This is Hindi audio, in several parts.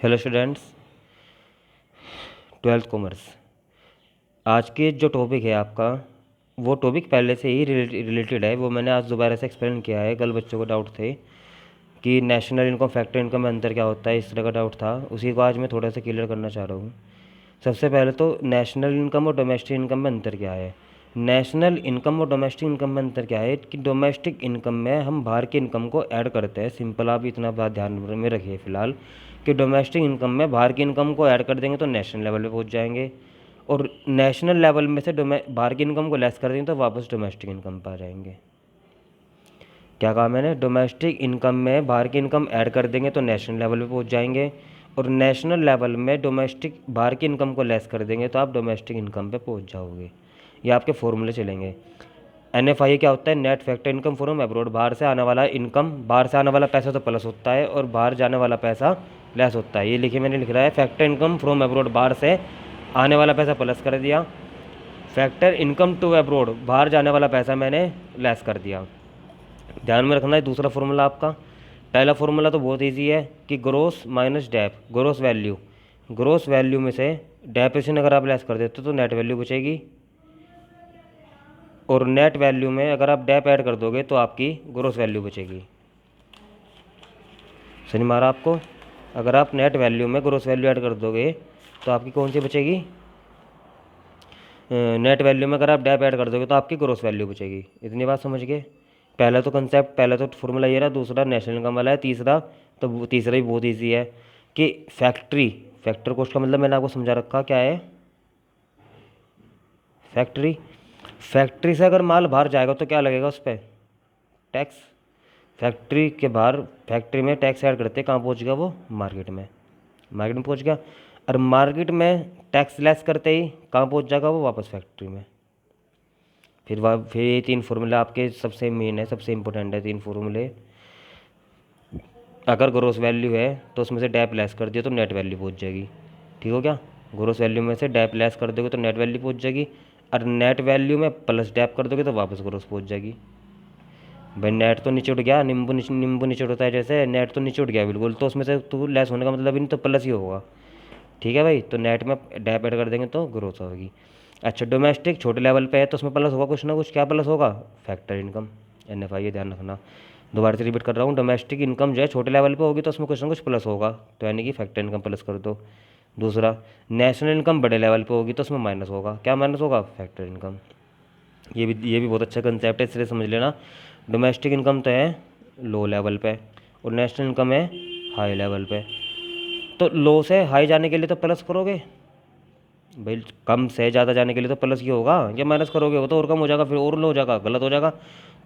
Hello students, twelfth commerce. आज के जो टॉपिक है आपका, वो टॉपिक पहले से ही रिलेटेड है। वो मैंने आज दोबारा से एक्सप्लेन किया है। कल बच्चों को डाउट थे कि नेशनल इनकम फैक्टर इनकम में अंतर क्या होता है, इस तरह का डाउट था। उसी को आज मैं थोड़ा सा क्लियर करना चाह रहा हूँ। सबसे पहले तो नेशनल इनकम और डोमेस्टिक इनकम में अंतर क्या है। नेशनल इनकम और डोमेस्टिक इनकम में अंतर क्या है कि डोमेस्टिक इनकम में हम बाहर की इनकम को ऐड करते हैं। सिंपल, आप इतना बात ध्यान में रखिए फ़िलहाल कि डोमेस्टिक इनकम में बाहर की इनकम को ऐड कर देंगे तो नेशनल लेवल पे पहुंच जाएंगे, और नेशनल लेवल में से बाहर की इनकम को लेस कर देंगे तो वापस डोमेस्टिक इनकम पर आ जाएंगे। क्या कहा मैंने? डोमेस्टिक इनकम में बाहर की इनकम ऐड कर देंगे तो नेशनल लेवल पे पहुंच जाएंगे, और नेशनल लेवल में डोमेस्टिक बाहर की इनकम को लेस कर देंगे तो आप डोमेस्टिक इनकम पे पहुंच जाओगे। ये आपके फॉर्मूले चलेंगे। NFI क्या होता है? Net factor income from abroad. बाहर से आने वाला इनकम, बाहर से आने वाला पैसा तो प्लस होता है और बाहर जाने वाला पैसा लेस होता है। ये लिखिए, मैंने लिख रहा है फैक्टर इनकम फ्रॉम अब्रॉड, बाहर से आने वाला पैसा प्लस कर दिया। फैक्टर इनकम टू अब्रॉड, बाहर जाने वाला पैसा मैंने लेस कर दिया। ध्यान में रखना है दूसरा फॉर्मूला आपका। पहला फॉर्मूला तो बहुत इजी है कि gross minus dep, gross value, gross value में से डेप्रिसिएशन अगर आप लेस कर देते हो तो नेट वैल्यू बचेगी, और नेट वैल्यू में अगर आप डेप ऐड कर दोगे तो आपकी ग्रोस वैल्यू बचेगी। समझ मारा आपको? अगर आप नेट वैल्यू में ग्रोस वैल्यू ऐड कर दोगे तो आपकी कौन सी बचेगी? नेट वैल्यू में अगर आप डेप ऐड कर दोगे तो आपकी ग्रोस वैल्यू बचेगी। इतनी बात समझ गए? पहला तो कंसेप्ट, पहला तो फॉर्मूला ये रहा, दूसरा नेशनल इनकम वाला है, तीसरा तो तीसरा ही बहुत ईजी है कि फैक्ट्री, फैक्टर कॉस्ट का मतलब मैंने आपको समझा रखा क्या है। फैक्ट्री, फैक्ट्री से अगर माल बाहर जाएगा तो क्या लगेगा उस पर? टैक्स। फैक्ट्री के बाहर, फैक्ट्री में टैक्स ऐड करते कहाँ पहुँच गया वो? मार्केट में, मार्केट में पहुँच गया। और मार्केट में टैक्स लेस करते ही कहाँ पहुँच जाएगा वो? वापस फैक्ट्री में। फिर ये तीन फार्मूले आपके सबसे मेन है, सबसे इंपॉर्टेंट है तीन फार्मूले। अगर ग्रोस वैल्यू है तो उसमें से डैप लेस कर दिया तो नेट वैल्यू पहुँच जाएगी। ठीक हो क्या? ग्रोस वैल्यू में से डैप लेस कर दोगे तो नेट वैल्यू पहुँच जाएगी, और नेट वैल्यू में प्लस डैप कर दोगे तो वापस ग्रोस पहुँच जाएगी। भाई नेट तो नीचे उठ गया, नींबू नीचे उठता है जैसे, नेट तो नीचे उठ गया बिल्कुल, तो उसमें से तो लेस होने का मतलब ही नहीं, तो प्लस ही होगा। ठीक है भाई, तो नेट में डैप ऐड कर देंगे तो ग्रोथ होगी। अच्छा, डोमेस्टिक छोटे लेवल पे है तो उसमें प्लस होगा कुछ ना कुछ। क्या प्लस होगा? फैक्टर इनकम, NFI, ये ध्यान रखना। दोबारा से रिपीट कर रहा हूँ, डोमेस्टिक इनकम जो है छोटे लेवल पे होगी तो उसमें कुछ ना कुछ प्लस होगा, तो यानी कि फैक्टर इनकम प्लस कर दो। दूसरा, नेशनल इनकम बड़े लेवल पे होगी तो उसमें माइनस होगा। क्या माइनस होगा? Factor income. ये भी बहुत अच्छा कंसेप्ट है, इसलिए समझ लेना। डोमेस्टिक इनकम तो है लो लेवल पे और नेशनल इनकम है हाई लेवल पे। तो लो से हाई जाने के लिए तो प्लस करोगे भाई, कम से ज़्यादा जाने के लिए तो प्लस ही होगा, या माइनस करोगे वो तो और कम हो जाएगा, फिर और लो हो जाएगा, गलत हो जाएगा।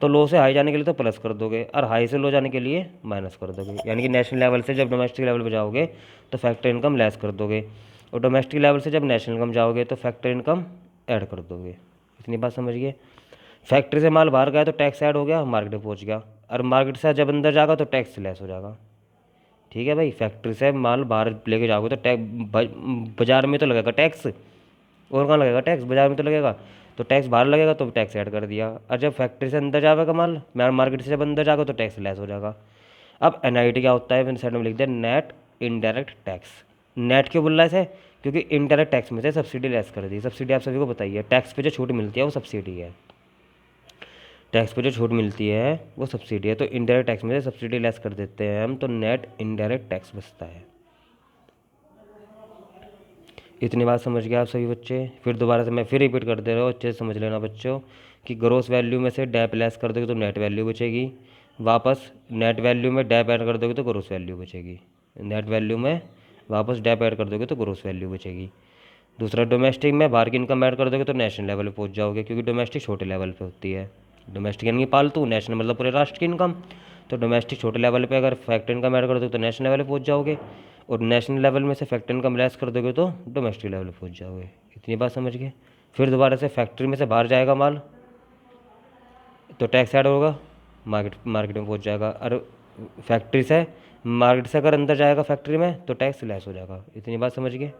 तो लो से हाई जाने के लिए तो प्लस कर दोगे, और हाई से लो जाने के लिए माइनस कर दोगे। यानी कि नेशनल लेवल से जब डोमेस्टिक लेवल पर जाओगे तो फैक्टर इनकम लेस कर दोगे, और डोमेस्टिक लेवल से जब नेशनल इनकम जाओगे तो फैक्टर इनकम ऐड कर दोगे। इतनी बात समझिए। फैक्ट्री से माल बाहर गया तो टैक्स ऐड हो गया, मार्केट में पहुंच गया, और मार्केट से जब अंदर जाएगा तो टैक्स लेस हो जाएगा। ठीक है भाई, फैक्ट्री से माल बाहर लेके जाओगे तो बाजार में तो लगेगा टैक्स, और कहाँ लगेगा टैक्स? बाजार में तो लगेगा। तो टैक्स बाहर लगेगा तो टैक्स ऐड कर दिया, और जब फैक्ट्री से अंदर जाएगा माल, मार्केट से जब अंदर जाएगा तो टैक्स लेस हो जाएगा। अब NIT क्या होता है? मैंने साइड में लिख दिया, नेट इनडायरेक्ट टैक्स। नेट क्यों बोल रहा है इसे? क्योंकि इनडायरेक्ट टैक्स में से सब्सिडी लेस कर दी। सब्सिडी आप सभी को बताइए, टैक्स पे जो छूट मिलती है वो सब्सिडी है। टैक्स पे जो छूट मिलती है वो सब्सिडी है, तो इनडायरेक्ट टैक्स में से सब्सिडी लेस कर देते हैं हम, तो नेट इनडायरेक्ट टैक्स बचता है। इतनी बात समझ गए आप सभी बच्चे? फिर दोबारा से मैं फिर रिपीट कर दे रहा हूँ, अच्छे से समझ लेना बच्चों कि ग्रोस वैल्यू में से डैप लेस कर दोगे तो नेट वैल्यू बचेगी, वापस नेट वैल्यू में डैप ऐड कर दोगे तो ग्रोस वैल्यू बचेगी, नेट वैल्यू में वापस डैप ऐड कर दोगे तो ग्रोस वैल्यू बचेगी। दूसरा, डोमेस्टिक में बाहर की इनकम ऐड कर दोगे तो नेशनल लेवल पे पहुंच जाओगे, क्योंकि डोमेस्टिक छोटे लेवल पे होती है। डोमेस्टिक यानी कि पालतू, नेशनल मतलब पूरे राष्ट्र की इनकम। तो डोमेस्टिक छोटे लेवल पे अगर फैक्टर इनकम ऐड कर दोगे तो नेशनल लेवल पे पहुंच जाओगे, और नेशनल लेवल में से फैक्टर इनकम लेस कर दोगे तो डोमेस्टिक लेवल पे पहुंच जाओगे। इतनी बात समझ गए? फिर दोबारा से फैक्ट्री में से बाहर जाएगा माल तो टैक्स ऐड होगा, मार्केट में पहुंच जाएगा, और फैक्ट्री से, मार्केट से अगर अंदर जाएगा फैक्ट्री में तो टैक्स लेस हो जाएगा। इतनी बात समझ गए?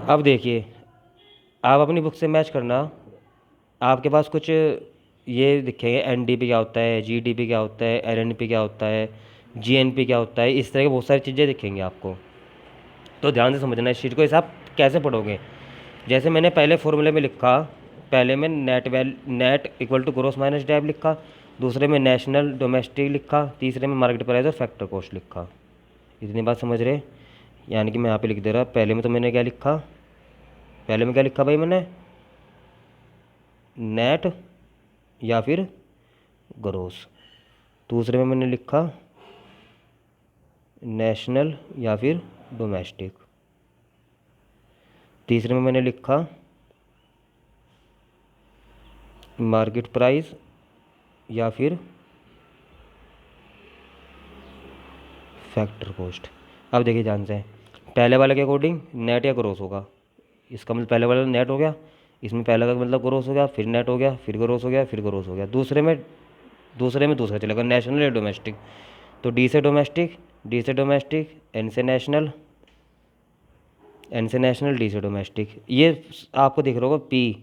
अब देखिए, आप अपनी बुक से मैच करना। आपके पास कुछ ये दिखेंगे, NDP क्या होता है, GDP क्या होता है, LNP क्या होता है, जीएनपी क्या होता है, इस तरह की बहुत सारी चीज़ें दिखेंगी आपको। तो ध्यान से समझना इस चीज़ को। इसे आप कैसे पढ़ोगे, जैसे मैंने पहले फॉर्मूले में लिखा, पहले में net equal to gross minus dep लिखा, दूसरे में नेशनल डोमेस्टिक लिखा, तीसरे में मार्केट प्राइस और फैक्टर कॉस्ट लिखा। इतनी बात समझ रहे? यानी कि मैं यहाँ पे लिख दे रहा, पहले में तो मैंने क्या लिखा, पहले में क्या लिखा भाई मैंने, नेट या फिर ग्रोस। दूसरे में मैंने लिखा नेशनल या फिर डोमेस्टिक। तीसरे में मैंने लिखा मार्केट प्राइस या फिर फैक्टर कॉस्ट। अब देखिए ध्यान से, पहले वाले के अकॉर्डिंग नेट या ग्रोस होगा, इसका मतलब पहले वाला नेट हो गया, इसमें पहले का मतलब ग्रोस हो गया, फिर नेट हो गया, फिर ग्रोस हो गया, फिर ग्रोस हो गया। दूसरे में दूसरा चलेगा, नेशनल या डोमेस्टिक। तो डी से डोमेस्टिक, डी से डोमेस्टिक, एन से नेशनल, एन से नेशनल, डी से डोमेस्टिक। ये आपको दिख रहा होगा पी,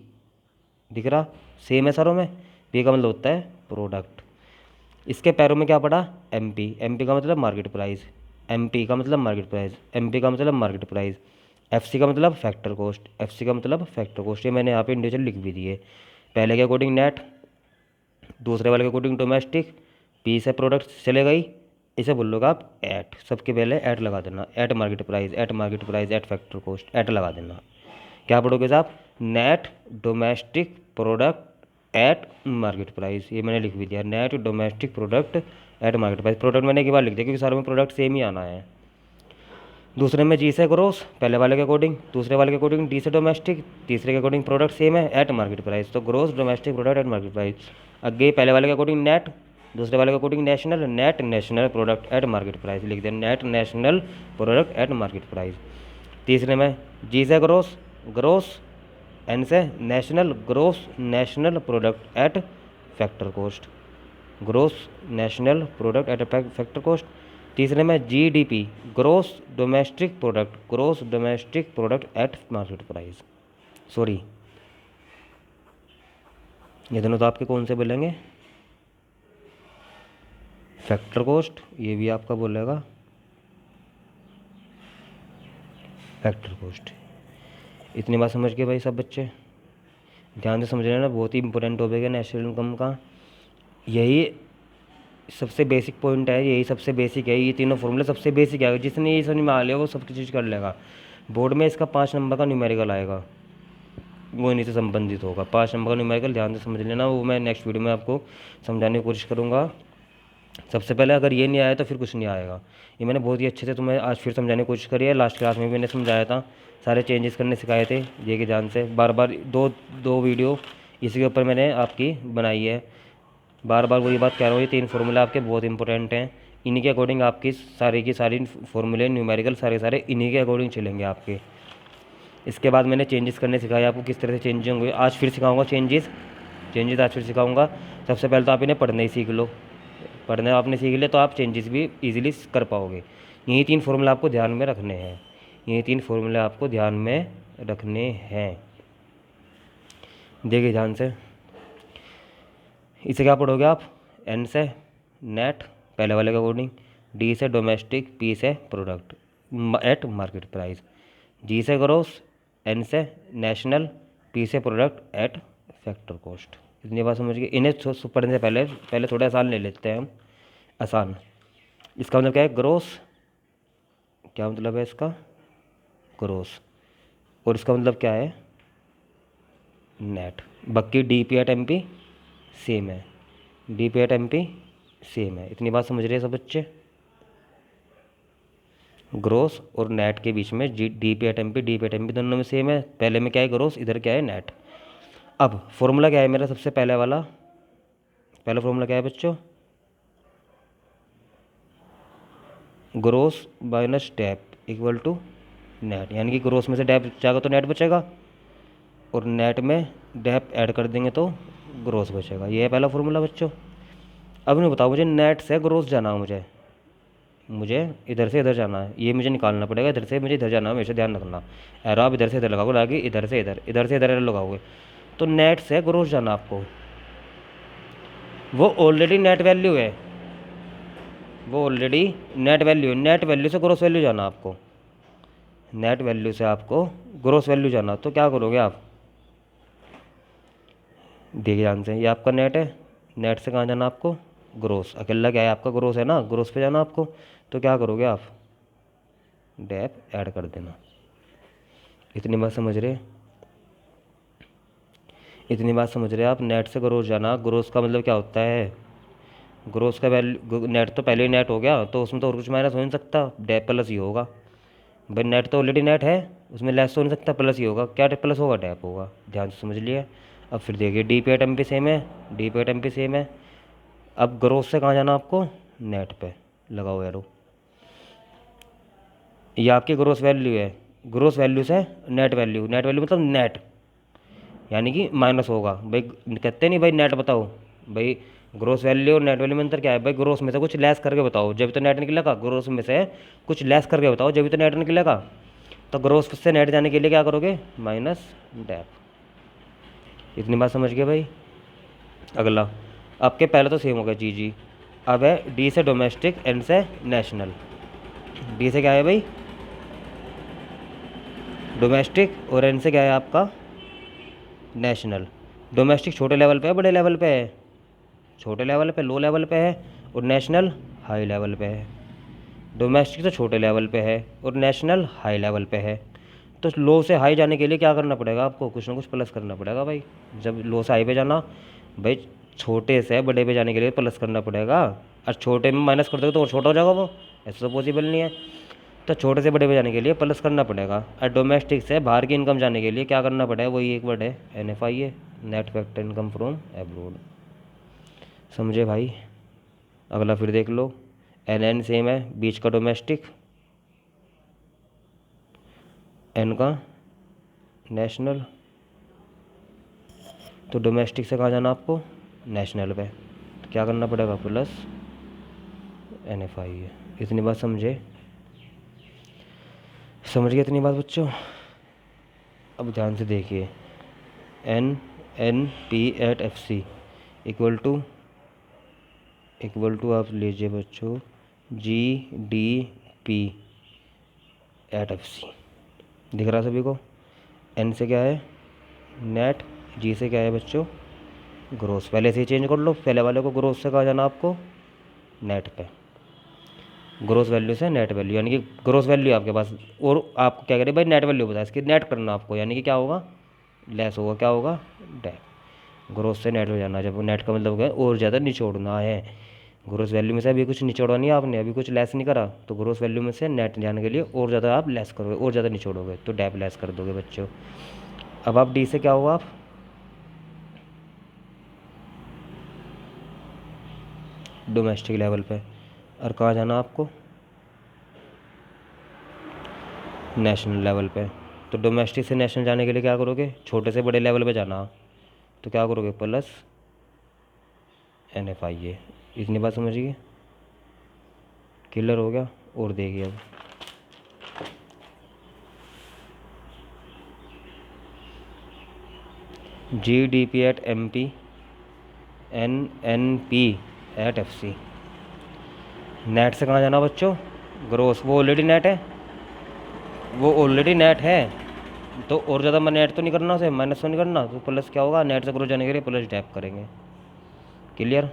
दिख रहा सेम है सारों में। पी का मतलब होता है प्रोडक्ट। इसके पैरों में क्या पड़ा, एमपी। एमपी का मतलब मार्केट प्राइस, एमपी का मतलब मार्केट प्राइस, एमपी का मतलब मार्केट प्राइस। एफसी का मतलब फैक्टर कॉस्ट, एफसी का मतलब फैक्टर कॉस्ट। ये मैंने यहाँ पे इंडिविजुअल लिख भी दिए। पहले के अकॉर्डिंग नेट, दूसरे वाले के अकॉर्डिंग डोमेस्टिक, पी से प्रोडक्ट चले गई, इसे बोल लो आप एट। सबके पहले एट लगा देना, at market price, at market price, at factor cost, at लगा देना। क्या पढ़ोगे साहब, net domestic product at market price. ये मैंने लिख भी दिया, net domestic product at market price. Product मैंने एक बार लिख दिया क्योंकि सारों में प्रोडक्ट सेम ही आना है। दूसरे में जी से ग्रोस, पहले वाले के अकॉर्डिंग, दूसरे वाले के अकॉर्डिंग डी से डोमेस्टिक, तीसरे के अकॉर्डिंग प्रोडक्ट सेम है एट मार्केट प्राइस। तो gross domestic product at market price. आगे पहले वाले के अकॉर्डिंग नेट, दूसरे वाले के according national, net national product at market price लिख दिया, net national product at market price. तीसरे में जी से ग्रोस, ग्रोस, एन से national, gross national product at factor cost, gross national product at factor cost. तीसरे में GDP, gross domestic product, gross domestic product at market price. Sorry, ये दोनों तो आपके कौन से बोलेंगे, फैक्टर कॉस्ट, ये भी आपका बोलेगा फैक्टर कॉस्ट। इतनी बात समझ के भाई सब बच्चे ध्यान से समझ रहे हैं ना, बहुत ही इंपॉर्टेंट टॉपिक है नेशनल इनकम का। यही सबसे बेसिक पॉइंट है, यही सबसे बेसिक है, ये तीनों फॉर्मूले सबसे बेसिक है। जिसने ये समझ में आ लिया वो सब चीज़ कर लेगा। बोर्ड में इसका 5 नंबर का न्यूमेरिकल आएगा, वो इन्हीं से संबंधित होगा। 5 नंबर का न्यूमेरिकल ध्यान से समझ लेना, वो मैं नेक्स्ट वीडियो में आपको समझाने की कोशिश करूँगा। सबसे पहले अगर ये नहीं आया तो फिर कुछ नहीं आएगा। ये मैंने बहुत ही अच्छे से तुम्हें आज फिर समझाने की कोशिश करी है। लास्ट क्लास में भी मैंने समझाया था, सारे चेंजेस करने सिखाए थे। ये कि ध्यान से बार बार दो वीडियो इसी के ऊपर मैंने आपकी बनाई है। बार बार वही बात कह रहा हूँ, ये 3 फार्मूले आपके बहुत इंपॉर्टेंट हैं। इन्हीं के अकॉर्डिंग आपकी सारी की सारी फार्मूले न्यूमेरिकल सारे इन्हीं के अकॉर्डिंग चलेंगे आपके। इसके बाद मैंने चेंजेस करने सिखाए आपको, किस तरह से चेंज होंगे। आज फिर सिखाऊंगा चेंजेस आज फिर सिखाऊंगा। सबसे पहले तो आप इन्हें पढ़ने ही सीख लो, पढ़ने आपने सीख लिया तो आप चेंजेस भी ईजिली कर पाओगे। यही 3 फार्मूले आपको ध्यान में रखने हैं, यही 3 फार्मूले आपको ध्यान में रखने हैं। देखिए ध्यान से, इसे क्या पढ़ोगे आप, एन से नेट पहले वाले के अकॉर्डिंग, डी से डोमेस्टिक, पी से प्रोडक्ट एट मार्केट प्राइस, जी से ग्रोस, एन से नेशनल, पी से प्रोडक्ट एट फैक्टर कॉस्ट। इतनी बात समझ गए। इन्हें पढ़ने से पहले थोड़ा आसान ले लेते हैं हम। आसान, इसका मतलब क्या है, ग्रोस, क्या मतलब है इसका, ग्रोस, और इसका मतलब क्या है, नेट। बाकी D P at M P same है, D P at M P same है। इतनी बात समझ रहे हैं सब बच्चे। ग्रोस और नेट के बीच में D P at M P, D P at M P दोनों में सेम है। पहले में क्या है ग्रोस, इधर क्या है नेट। अब फॉर्मूला क्या है मेरा, सबसे पहले वाला, पहला फॉर्मूला क्या है बच्चों, gross minus dep equal to net. यानी कि ग्रोस में से डैप जाएगा तो नेट बचेगा, और नेट में डैप ऐड कर देंगे तो ग्रोस बचेगा। ये है पहला फॉर्मूला बच्चों। अब नहीं बताओ, मुझे नेट से ग्रोस जाना है, मुझे इधर से इधर जाना है, ये मुझे निकालना पड़ेगा। इधर से मुझे इधर जाना है, हमेशा ध्यान रखना। एरो आप इधर से इधर लगाओगे, आगे इधर से इधर, इधर से इधर एरो लगाओगे तो नेट से ग्रोस जाना आपको। वो ऑलरेडी नेट वैल्यू है, वो ऑलरेडी नेट वैल्यू से ग्रोस वैल्यू जाना आपको, नेट वैल्यू से आपको ग्रोस वैल्यू जाना। तो क्या करोगे आप, देखिए ध्यान से, ये आपका नेट है, नेट से कहाँ जाना आपको, ग्रोस। अकेला क्या है आपका, ग्रोस है ना, ग्रोस पे जाना आपको। तो क्या करोगे आप, डेप ऐड कर देना। इतनी बात समझ रहे, इतनी बात समझ रहे आप। नेट से ग्रोस जाना, ग्रोस का मतलब क्या होता है, ग्रोस का वैल्यू, नेट तो पहले ही नेट हो गया, तो उसमें तो और कुछ माइनस हो नहीं सकता, डेप प्लस ही होगा। भाई नेट तो ऑलरेडी नेट है, उसमें लेस तो हो नहीं सकता, प्लस ही होगा। क्या प्लस होगा, डेप होगा। ध्यान से समझ लिया। अब फिर देखिए D P at M P same है, D P at M P same है। अब ग्रोस से कहाँ जाना आपको, नेट पे लगाओ एरो। ये आपकी ग्रोस वैल्यू है, ग्रोस वैल्यू से नेट वैल्यू, नेट वैल्यू मतलब नेट, यानी कि माइनस होगा। भाई कहते नहीं भाई नेट बताओ, भाई ग्रोस वैल्यू और नेट वैल्यू में अंतर क्या है, भाई ग्रोस में से कुछ लेस करके बताओ जब तो नेट निकलेगा, ग्रोस में से कुछ लेस करके बताओ जब तो नेट निकलेगा। तो ग्रोस से नेट जाने के लिए क्या करोगे, माइनस डेप। इतनी बात समझ गए भाई। अगला आपके पहले तो सेम हो गया जी जी। अब है डी से डोमेस्टिक, एन से नेशनल। डी से क्या है भाई, डोमेस्टिक, और एन से क्या है आपका, नेशनल। डोमेस्टिक छोटे लेवल पे है, बड़े लेवल पे है, छोटे लेवल पे, लो लेवल पे है, और नेशनल हाई लेवल पे है। डोमेस्टिक तो छोटे लेवल पे है और नेशनल हाई लेवल पे है। तो लो से हाई जाने के लिए क्या करना पड़ेगा आपको, कुछ ना कुछ प्लस करना पड़ेगा भाई। जब लो से हाई पे जाना, भाई छोटे से बड़े पे जाने के लिए प्लस करना पड़ेगा। और छोटे में माइनस कर दोगे तो और छोटा हो जाएगा वो, ऐसा तो पॉसिबल नहीं है। तो छोटे से बड़े पे जाने के लिए प्लस करना पड़ेगा। और डोमेस्टिक से बाहर की इनकम जाने के लिए क्या करना पड़ेगा, वही एक वर्ड है NFI है, net factor income from abroad. समझे भाई। अगला फिर देख लो, NN सेम है, बीच का डोमेस्टिक, N का नेशनल। तो डोमेस्टिक से कहाँ जाना आपको, नेशनल पे। तो क्या करना पड़ेगा, प्लस NFI है। इतनी बात समझे, समझ गए इतनी बात बच्चों। अब ध्यान से देखिए, NNP@FC इक्वल टू आप लीजिए बच्चों GDP@FC। दिख रहा सभी को। N से क्या है, नेट, G से क्या है बच्चों, ग्रोस। पहले से ही चेंज कर लो, पहले वाले को ग्रोस से कहा जाना आपको, नेट पे। ग्रोस वैल्यू से नेट वैल्यू, यानी कि ग्रोस वैल्यू आपके पास, और आपको क्या करें भाई, नेट वैल्यू बताया, इसकी नेट करना आपको, यानी कि क्या होगा, लेस होगा, क्या होगा, डेप। ग्रोस से नेट में जाना, जब नेट का मतलब क्या है, और ज़्यादा निचोड़ना है। ग्रोस वैल्यू में से अभी कुछ निचोड़ा नहीं आपने, अभी कुछ लेस नहीं करा, तो ग्रोस वैल्यू में से नेट जाने के लिए और ज़्यादा आप लेस करोगे, और ज़्यादा निचोड़ोगे, तो डेप लेस कर दोगे बच्चों। अब आप डी से क्या होगा, आप डोमेस्टिक लेवल पे, और कहाँ जाना आपको, नेशनल लेवल पे। तो डोमेस्टिक से नेशनल जाने के लिए क्या करोगे, छोटे से बड़े लेवल पे जाना, तो क्या करोगे, प्लस NFI है। इतनी बात समझिए, क्लियर हो गया। और देखिए अब GDP@MP, NNP@FC। नेट से कहाँ जाना बच्चों, ग्रोस। वो ऑलरेडी नेट है, वो ऑलरेडी नेट है, तो और ज़्यादा मैं नेट तो नहीं करना उसे, माइनस तो नहीं करना, तो प्लस क्या होगा, नेट से ग्रोस जाने के लिए प्लस डेप करेंगे। क्लियर।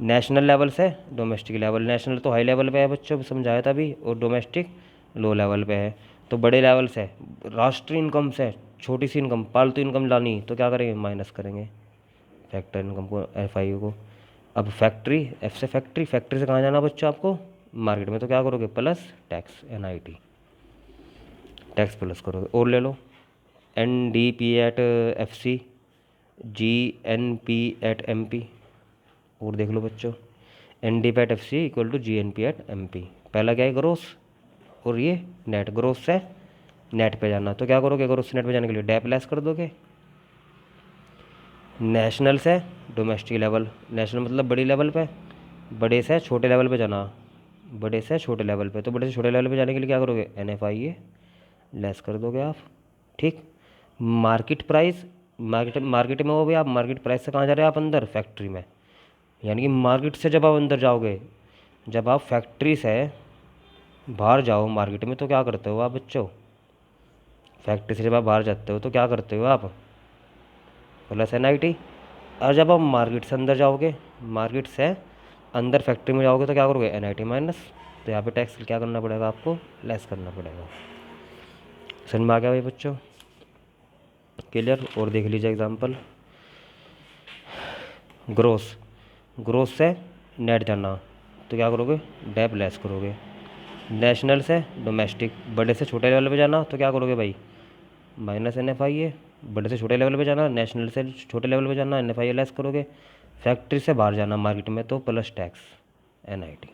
नेशनल लेवल से डोमेस्टिक लेवल, नेशनल तो हाई लेवल पे है बच्चों, समझाया था अभी, और डोमेस्टिक लो लेवल पे है। तो बड़े लेवल से, राष्ट्रीय इनकम से छोटी सी इनकम, पालतू इनकम लानी, तो क्या करेंगे, माइनस करेंगे फैक्टर इनकम को, FI को। अब फैक्ट्री, F से फैक्ट्री, फैक्ट्री से कहाँ जाना बच्चों आपको, मार्केट में, तो क्या करोगे, plus tax, NIT, tax plus करोगे। और ले लो, NDP@FC, GNP@MP। और देख लो बच्चों, NDP@FC इक्वल टू GNP@MP। पहला क्या है, ग्रोस, और ये नेट। ग्रोस से नेट पे जाना, तो क्या करोगे, ग्रोस से नेट पे जाने के लिए डेप लेस कर दोगे। नेशनल से डोमेस्टिक लेवल, नेशनल मतलब बड़ी लेवल पे, बड़े से छोटे लेवल पे जाना, बड़े से छोटे लेवल पे, तो बड़े से छोटे लेवल पे जाने के लिए क्या करोगे, NFI ये लेस कर दोगे आप। ठीक। मार्केट प्राइस, मार्केट में हो भी आप, मार्केट प्राइस से कहाँ जा रहे हैं आप, अंदर फैक्ट्री में, यानी कि मार्केट से जब आप अंदर जाओगे, जब आप फैक्ट्री से बाहर जाओ मार्केट में तो क्या करते हो आप बच्चों? फैक्ट्री से जब आप बाहर जाते हो तो क्या करते हो आप? Plus NIT। और जब आप मार्केट से अंदर जाओगे, मार्केट से अंदर फैक्ट्री में जाओगे तो क्या करोगे? NIT minus. तो यहाँ पे टैक्स क्या करना पड़ेगा आपको? लेस करना पड़ेगा। समझ में आ गया भाई बच्चों? क्लियर? और देख लीजिए एग्जांपल। ग्रोस, ग्रोस से नेट जाना तो क्या करोगे? डेप लेस करोगे। नेशनल से डोमेस्टिक, बड़े से छोटे लेवल पे जाना तो क्या करोगे भाई? Minus NFIA। बड़े से छोटे लेवल पे जाना, नेशनल से छोटे लेवल पे जाना, NFIA लेस करोगे। फैक्ट्री से बाहर जाना मार्केट में तो plus tax NIT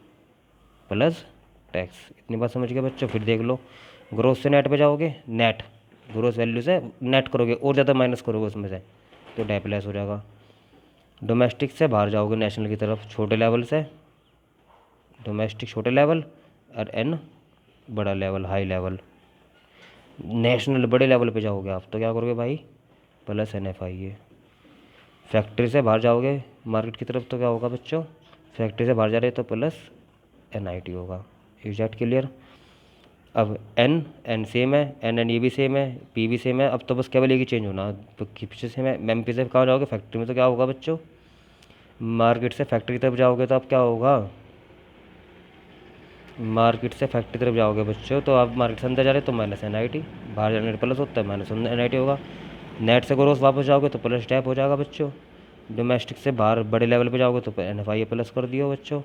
plus tax. इतनी बात समझ गए बच्चों? फिर देख लो, ग्रोस से नेट पे जाओगे, नेट ग्रोस वैल्यू से नेट करोगे और ज़्यादा माइनस करोगे उसमें से तो डेप लेस हो जाएगा। डोमेस्टिक से बाहर जाओगे नेशनल की तरफ, छोटे लेवल से, डोमेस्टिक छोटे लेवल और N बड़ा लेवल हाई लेवल। नेशनल बड़े लेवल पे जाओगे आप तो क्या करोगे भाई? Plus NFIA। फैक्ट्री से बाहर जाओगे मार्केट की तरफ तो क्या होगा बच्चों? फैक्ट्री से बाहर जा रहे तो प्लस NIT होगा। Is that clear? अब एन सेम है, एन ये भी सेम है, P भी सेम है। अब तो बस केवल एक ही चेंज होना तो पीछे सेम है। MP से कहाँ जाओगे? फैक्ट्री में तो क्या होगा बच्चों? मार्केट से फैक्ट्री की तरफ जाओगे तो अब क्या होगा? मार्केट से फैक्ट्री की तरफ जाओगे बच्चों तो आप मार्केट से अंदर जा रहे हो तो माइनस NIT, बाहर जाने पर प्लस होता है, माइनस NIT होगा। नेट से ग्रोस वापस जाओगे तो प्लस टैप हो जाएगा बच्चों। डोमेस्टिक से बाहर बड़े लेवल पे जाओगे तो NFIA प्लस कर दियो बच्चों।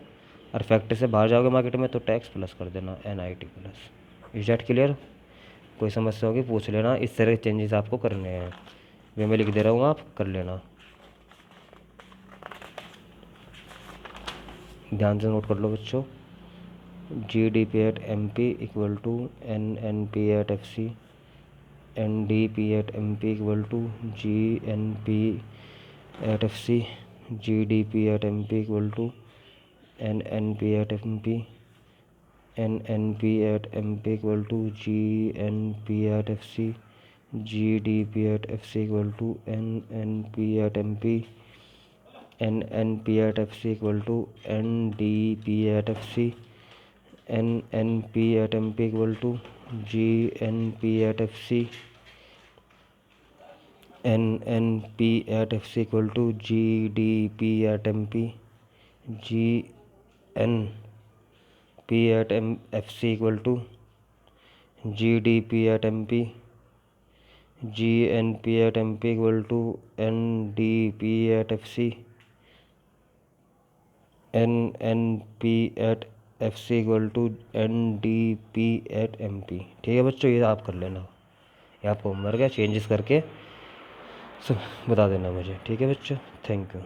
और फैक्ट्री से बाहर जाओगे मार्केट में तो टैक्स प्लस कर देना NIT plus. Is that clear? कोई समस्या होगी पूछ लेना। इस तरह के चेंजेस आपको करने हैं, वे मैं लिख दे रहा हूँ, आप कर लेना। ध्यान से नोट कर लो बच्चों। GDP at MP equal to NNP at FC, NDP at MP equal to GNP at FC, GDP at MP equal to NNP at MP, NNP at MP equal to GNP at FC, GDP at FC equal to NNP at MP, NNP at FC equal to NDP at FC, NNP at MP equal to GNP at FC, NNP at FC equal to GDP at MP, GNP at FC equal to GDP at MP, GNP at MP equal to NDP at FC, NNP at FC equal to NDP at MP। ठीक है बच्चों, ये आप कर लेना, ये आपको होमवर्क है, चेंजेस करके सब बता देना मुझे। ठीक है बच्चों, थैंक यू।